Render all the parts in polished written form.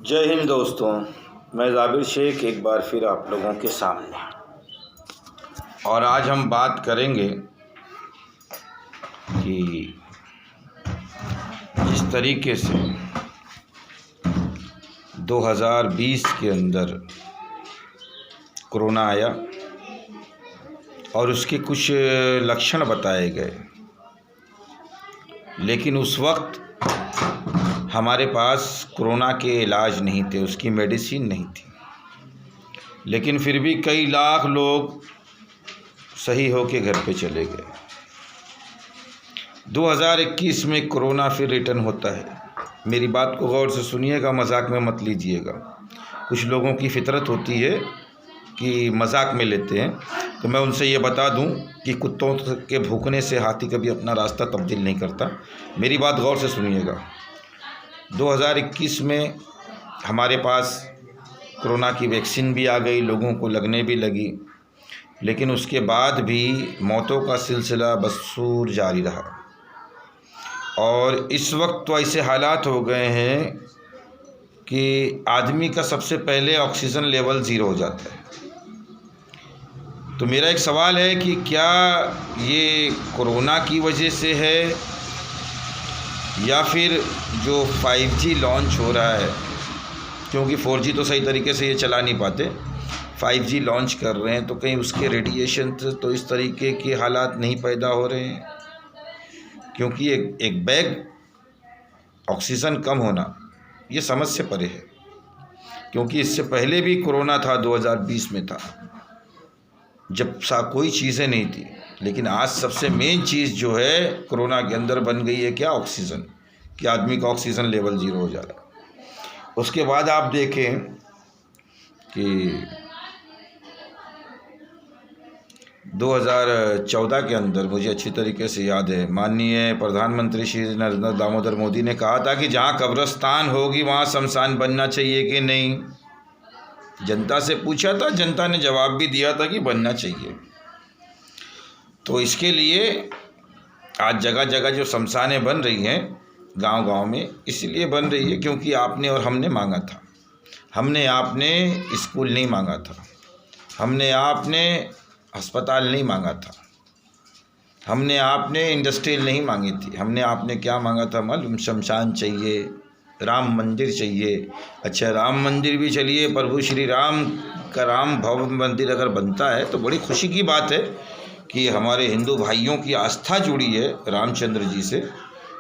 जय हिंद दोस्तों। मैं जाबिर शेख एक बार फिर आप लोगों के सामने, और आज हम बात करेंगे कि जिस तरीके से 2020 के अंदर कोरोना आया और उसके कुछ लक्षण बताए गए, लेकिन उस वक्त हमारे पास कोरोना के इलाज नहीं थे, उसकी मेडिसिन नहीं थी, लेकिन फिर भी कई लाख लोग सही होके घर पे चले गए। 2021 में कोरोना फिर रिटर्न होता है। मेरी बात को गौर से सुनिएगा, मजाक में मत लीजिएगा। कुछ लोगों की फितरत होती है कि मजाक में लेते हैं, तो मैं उनसे ये बता दूं कि कुत्तों के भूखने से हाथी कभी अपना रास्ता तब्दील नहीं करता। मेरी बात गौर से सुनिएगा। 2021 में हमारे पास कोरोना की वैक्सीन भी आ गई, लोगों को लगने भी लगी, लेकिन उसके बाद भी मौतों का सिलसिला बदसूर जारी रहा। और इस वक्त तो ऐसे हालात हो गए हैं कि आदमी का सबसे पहले ऑक्सीजन लेवल 0 हो जाता है। तो मेरा एक सवाल है कि क्या ये कोरोना की वजह से है या फिर जो 5G लॉन्च हो रहा है, क्योंकि 4G तो सही तरीके से ये चला नहीं पाते, 5G लॉन्च कर रहे हैं, तो कहीं उसके रेडिएशन से तो इस तरीके के हालात नहीं पैदा हो रहे हैं। क्योंकि एक बैग ऑक्सीजन कम होना ये समझ से परे है, क्योंकि इससे पहले भी कोरोना था, 2020 में था, जब सा कोई चीज़ें नहीं थी। लेकिन आज सबसे मेन चीज़ जो है कोरोना के अंदर बन गई है क्या? ऑक्सीजन, कि आदमी का ऑक्सीजन लेवल 0 हो जा रहा है। उसके बाद आप देखें कि 2014 के अंदर, मुझे अच्छी तरीके से याद है, माननीय प्रधानमंत्री श्री नरेंद्र दामोदर मोदी ने कहा था कि जहाँ कब्रिस्तान होगी वहाँ शमशान बनना चाहिए कि नहीं। जनता से पूछा था, जनता ने जवाब भी दिया था कि बनना चाहिए। तो इसके लिए आज जगह जगह जो शमशानें बन रही हैं गांव-गांव में, इसलिए बन रही है क्योंकि आपने और हमने मांगा था। हमने आपने स्कूल नहीं मांगा था, हमने आपने अस्पताल नहीं मांगा था, हमने आपने इंडस्ट्रियल नहीं मांगी थी। हमने आपने क्या मांगा था मालूम? शमशान चाहिए, राम मंदिर चाहिए। अच्छा, राम मंदिर भी चलिए, प्रभु श्री राम का राम भव्य मंदिर अगर बनता है तो बड़ी खुशी की बात है कि हमारे हिंदू भाइयों की आस्था जुड़ी है रामचंद्र जी से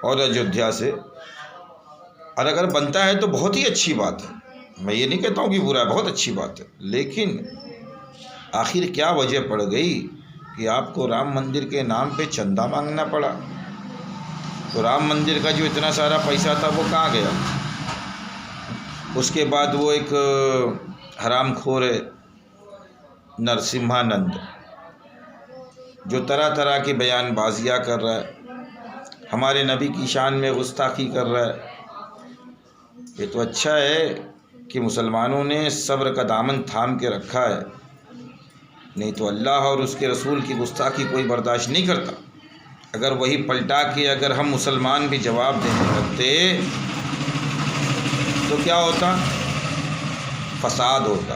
और अयोध्या से, और अगर बनता है तो बहुत ही अच्छी बात है। मैं ये नहीं कहता हूँ कि बुरा है, बहुत अच्छी बात है। लेकिन आखिर क्या वजह पड़ गई कि आपको राम मंदिर के नाम पे चंदा मांगना पड़ा? तो राम मंदिर का जो इतना सारा पैसा था वो कहाँ गया? उसके बाद वो एक हरामखोर है नरसिम्हानंद, जो तरह तरह की बयानबाजियाँ कर रहा है, हमारे नबी की शान में गुस्ताखी कर रहा है। ये तो अच्छा है कि मुसलमानों ने सब्र का दामन थाम के रखा है, नहीं तो अल्लाह और उसके रसूल की गुस्ताखी कोई बर्दाश्त नहीं करता। अगर वही पलटा के अगर हम मुसलमान भी जवाब देने लगते तो क्या होता? फसाद होता,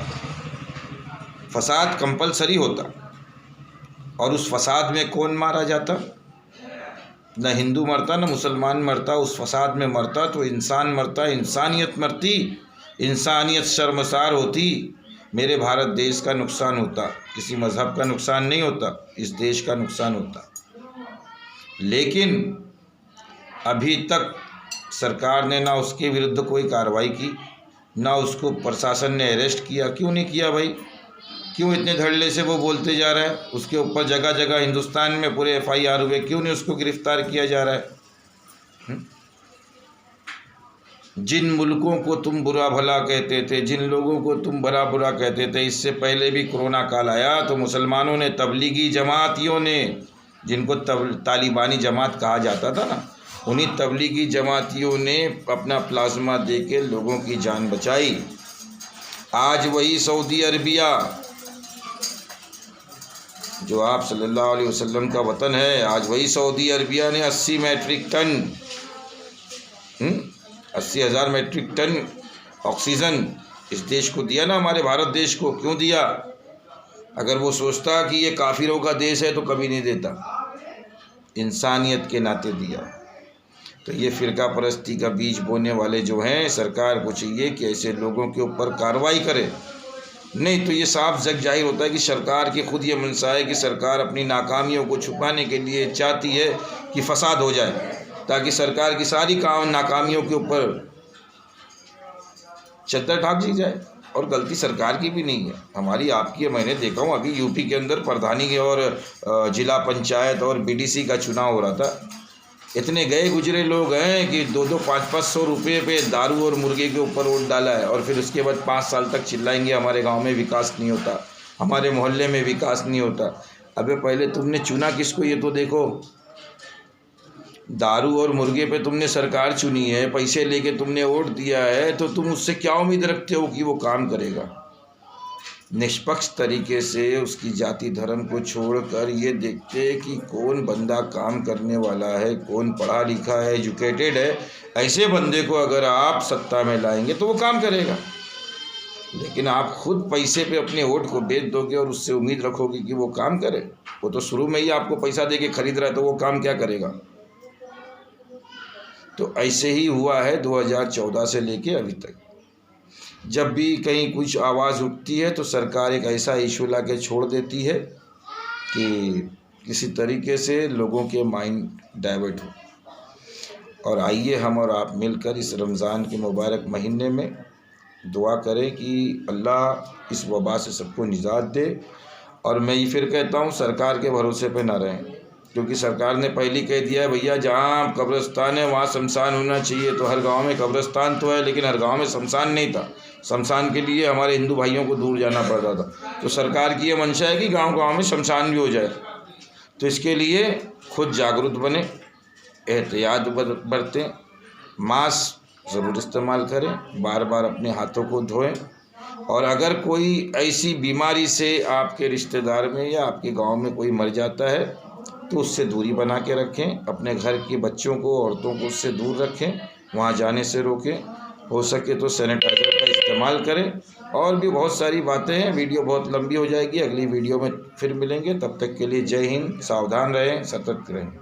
फसाद कंपलसरी होता। और उस फसाद में कौन मारा जाता? न हिंदू मरता, न मुसलमान मरता, उस फसाद में मरता तो इंसान मरता, इंसानियत मरती, इंसानियत शर्मसार होती। मेरे भारत देश का नुकसान होता, किसी मज़हब का नुकसान नहीं होता, इस देश का नुकसान होता। लेकिन अभी तक सरकार ने ना उसके विरुद्ध कोई कार्रवाई की, ना उसको प्रशासन ने अरेस्ट किया। क्यों नहीं किया भाई? क्यों इतने धड़ल्ले से वो बोलते जा रहा है? उसके ऊपर जगह जगह हिंदुस्तान में पूरे FIR हुए, क्यों नहीं उसको गिरफ्तार किया जा रहा है? जिन मुल्कों को तुम बुरा भला कहते थे, जिन लोगों को तुम भला बुरा कहते थे, इससे पहले भी कोरोना काल आया तो मुसलमानों ने, तबलीगी जमातियों ने, जिनको तालिबानी जमात कहा जाता था ना, उन्हीं तबलीगी जमातियों ने अपना प्लाज्मा दे के लोगों की जान बचाई। आज वही सऊदी अरबिया, जो आप सल्लल्लाहु अलैहि वसल्लम का वतन है, आज वही सऊदी अरबिया ने 80 metric ton 80,000 metric ton oxygen इस देश को दिया ना, हमारे भारत देश को। क्यों दिया? अगर वो सोचता कि ये काफिरों का देश है तो कभी नहीं देता, इंसानियत के नाते दिया। तो ये फ़िरका परस्ती का बीज बोने वाले जो हैं, सरकार को चाहिए कि ऐसे लोगों के ऊपर कार्रवाई करे। नहीं तो ये साफ जग जाहिर होता है कि सरकार की खुद ये मंशा है कि सरकार अपनी नाकामियों को छुपाने के लिए चाहती है कि फसाद हो जाए, ताकि सरकार की सारी नाकामियों के ऊपर चद्दर ढाक दी जाए। और गलती सरकार की भी नहीं है, हमारी आपकी है। मैंने देखा हूँ अभी यूपी के अंदर प्रधानी और जिला पंचायत और बीडीसी का चुनाव हो रहा था। इतने गए गुजरे लोग हैं कि 2-2, 500 रुपये पे दारू और मुर्गे के ऊपर वोट डाला है, और फिर उसके बाद 5 साल तक चिल्लाएंगे हमारे गांव में विकास नहीं होता, हमारे मोहल्ले में विकास नहीं होता। अबे पहले तुमने चुना किसको ये तो देखो। दारू और मुर्गे पे तुमने सरकार चुनी है, पैसे लेके तुमने वोट दिया है, तो तुम उससे क्या उम्मीद रखते हो कि वो काम करेगा? निष्पक्ष तरीके से उसकी जाति धर्म को छोड़कर ये देखते कि कौन बंदा काम करने वाला है, कौन पढ़ा लिखा है, एजुकेटेड है, ऐसे बंदे को अगर आप सत्ता में लाएंगे तो वो काम करेगा। लेकिन आप खुद पैसे पे अपने वोट को बेच दोगे और उससे उम्मीद रखोगे कि वो काम करे। वो तो शुरू में ही आपको पैसा दे के खरीद रहा है, तो वो काम क्या करेगा? तो ऐसे ही हुआ है 2014 से लेके अभी तक। जब भी कहीं कुछ आवाज़ उठती है तो सरकार एक ऐसा इशू ला के छोड़ देती है कि किसी तरीके से लोगों के माइंड डाइवर्ट हो। और आइए हम और आप मिलकर इस रमज़ान के मुबारक महीने में दुआ करें कि अल्लाह इस वबा से सबको निजात दे। और मैं ये फिर कहता हूँ, सरकार के भरोसे पे ना रहें, क्योंकि सरकार ने पहले कह दिया है भैया जहाँ कब्रिस्तान है वहाँ शमशान होना चाहिए। तो हर गांव में कब्रिस्तान तो है, लेकिन हर गांव में शमशान नहीं था। शमशान के लिए हमारे हिंदू भाइयों को दूर जाना पड़ता था। तो सरकार की ये मंशा है कि गांव-गांव में शमशान भी हो जाए। तो इसके लिए खुद जागरूक बने, एहतियात बरतें, मास्क ज़रूर इस्तेमाल करें, बार बार अपने हाथों को धोएं। और अगर कोई ऐसी बीमारी से आपके रिश्तेदार में या आपके गांव में कोई मर जाता है तो उससे दूरी बना के रखें। अपने घर के बच्चों को, औरतों को उससे दूर रखें, वहाँ जाने से रोकें। हो सके तो सैनिटाइज़र का इस्तेमाल करें। और भी बहुत सारी बातें हैं, वीडियो बहुत लंबी हो जाएगी, अगली वीडियो में फिर मिलेंगे। तब तक के लिए जय हिंद, सावधान रहें, सतर्क रहें।